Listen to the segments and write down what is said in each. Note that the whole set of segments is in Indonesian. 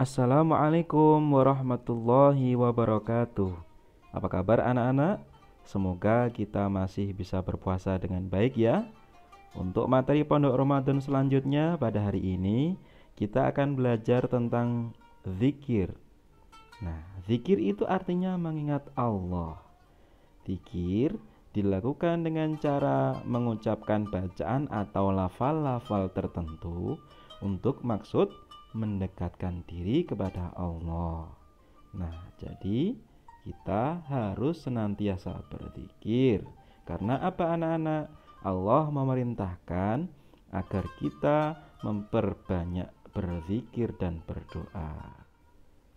Assalamualaikum warahmatullahi wabarakatuh. Apa kabar anak-anak? Semoga kita masih bisa berpuasa dengan baik ya. Untuk materi Pondok Ramadan selanjutnya pada hari ini kita akan belajar tentang zikir. Nah, zikir itu artinya mengingat Allah. Zikir dilakukan dengan cara mengucapkan bacaan atau lafal-lafal tertentu untuk maksud mendekatkan diri kepada Allah. Nah, jadi kita harus senantiasa berzikir. Karena apa anak-anak? Allah memerintahkan agar kita memperbanyak berzikir dan berdoa.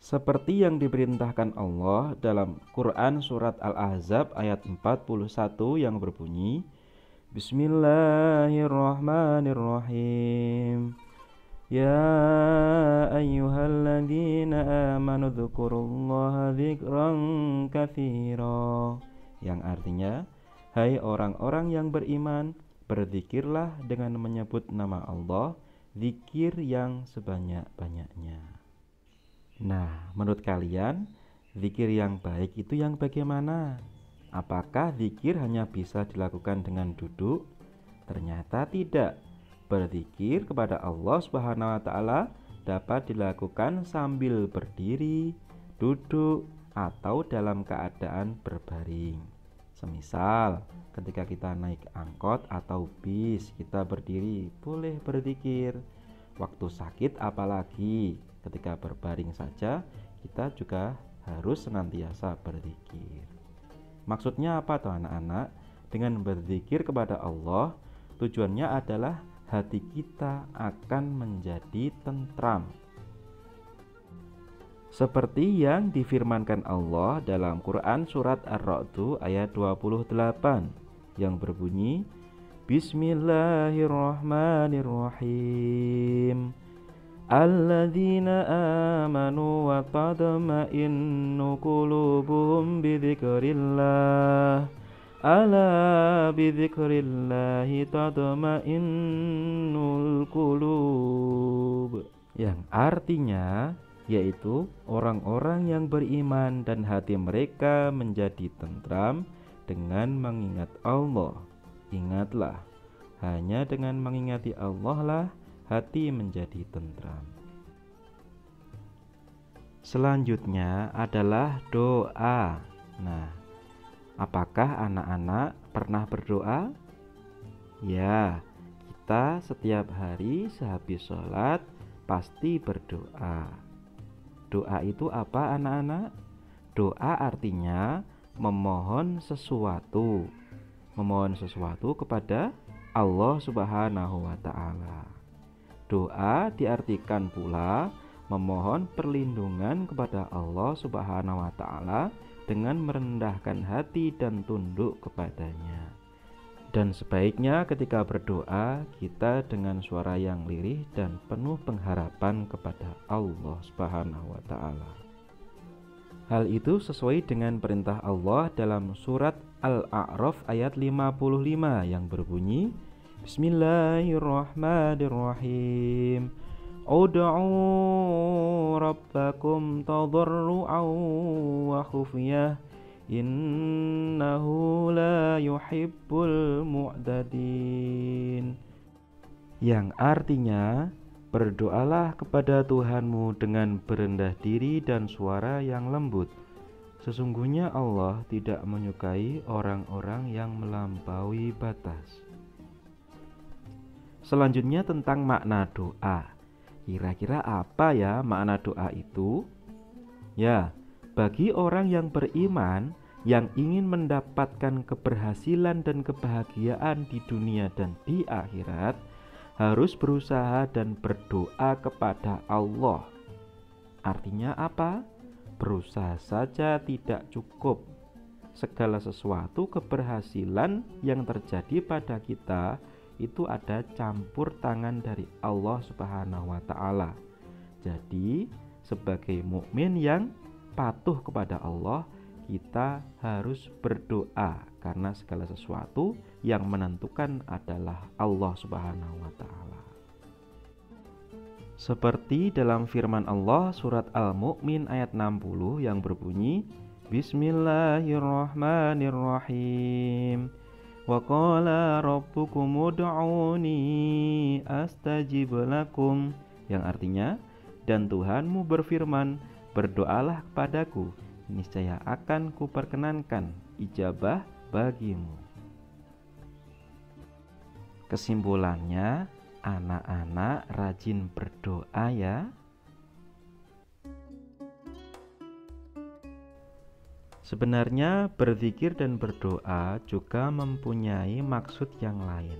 Seperti yang diperintahkan Allah dalam Quran surat Al-Ahzab ayat 41 yang berbunyi, Bismillahirrahmanirrahim. Ya ayyuhalladzina amanu dzkurullaha dzikran katsira. Yang artinya, hai orang-orang yang beriman, berzikirlah dengan menyebut nama Allah, zikir yang sebanyak-banyaknya. Nah, menurut kalian, zikir yang baik itu yang bagaimana? Apakah zikir hanya bisa dilakukan dengan duduk? Ternyata tidak. Berzikir kepada Allah Subhanahu wa taala dapat dilakukan sambil berdiri, duduk, atau dalam keadaan berbaring. Semisal, ketika kita naik angkot atau bis, kita berdiri, boleh berzikir. Waktu sakit apalagi, ketika berbaring saja kita juga harus senantiasa berzikir. Maksudnya apa tuh anak-anak? Dengan berzikir kepada Allah, tujuannya adalah hati kita akan menjadi tentram. Seperti yang difirmankan Allah dalam Quran surat Ar-Ra'd ayat 28 yang berbunyi, Bismillahirrahmanirrahim. Alladzina amanu wa tadma'innu qulubuhum bidzikrillah. Ala bidzikrillahi tadma'innul qulub. Yang artinya yaitu orang-orang yang beriman dan hati mereka menjadi tentram dengan mengingat Allah. Ingatlah, hanya dengan mengingati Allah lah hati menjadi tentram. Selanjutnya adalah doa. Nah, apakah anak-anak pernah berdoa? Ya, kita setiap hari sehabis sholat pasti berdoa. Doa itu apa anak-anak? Doa artinya memohon sesuatu. Memohon sesuatu kepada Allah Subhanahu wa ta'ala. Doa diartikan pula memohon perlindungan kepada Allah Subhanahu wa ta'ala dengan merendahkan hati dan tunduk kepadanya. Dan sebaiknya ketika berdoa kita dengan suara yang lirih dan penuh pengharapan kepada Allah Subhanahu wa ta'ala. Hal itu sesuai dengan perintah Allah dalam surat Al-A'raf ayat 55 yang berbunyi, Bismillahirrahmanirrahim. Ud'u rabbakum tadarru'an wa khufyah innahu la yuhibbul mu'tadin. Yang artinya, berdoalah kepada Tuhanmu dengan berendah diri dan suara yang lembut. Sesungguhnya Allah tidak menyukai orang-orang yang melampaui batas. Selanjutnya tentang makna doa. Kira-kira apa ya makna doa itu? Ya, bagi orang yang beriman yang ingin mendapatkan keberhasilan dan kebahagiaan di dunia dan di akhirat, harus berusaha dan berdoa kepada Allah. Artinya apa? Berusaha saja tidak cukup. Segala sesuatu keberhasilan yang terjadi pada kita itu ada campur tangan dari Allah Subhanahu wa ta'ala. Jadi, sebagai mukmin yang patuh kepada Allah, kita harus berdoa karena segala sesuatu yang menentukan adalah Allah Subhanahu wa ta'ala. Seperti dalam firman Allah surat Al-Mu'min ayat 60 yang berbunyi Bismillahirrahmanirrahim. Wa qala rabbukum ud'uni astajib lakum, yang artinya, dan Tuhanmu berfirman, berdoalah kepadaku, niscaya akan kuperkenankan ijabah bagimu. Kesimpulannya, anak-anak rajin berdoa ya. Sebenarnya berzikir dan berdoa juga mempunyai maksud yang lain.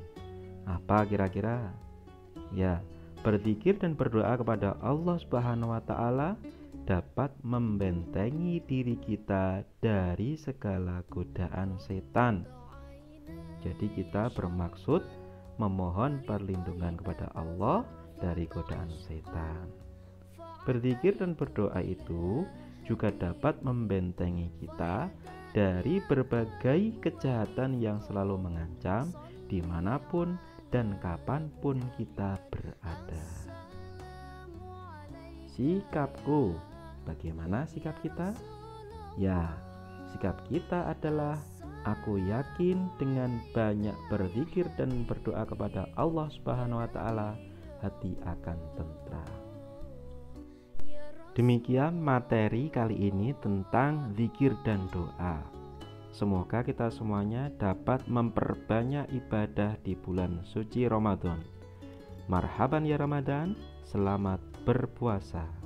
Apa kira-kira? Ya, berzikir dan berdoa kepada Allah Subhanahu wa taala dapat membentengi diri kita dari segala godaan setan. Jadi kita bermaksud memohon perlindungan kepada Allah dari godaan setan. Berzikir dan berdoa itu juga dapat membentengi kita dari berbagai kejahatan yang selalu mengancam dimanapun dan kapanpun kita berada. Sikapku, bagaimana sikap kita? Ya, sikap kita adalah aku yakin dengan banyak berzikir dan berdoa kepada Allah Subhanahu wa taala, hati akan tentram. Demikian materi kali ini tentang zikir dan doa. Semoga kita semuanya dapat memperbanyak ibadah di bulan suci Ramadan. Marhaban ya Ramadan, selamat berpuasa.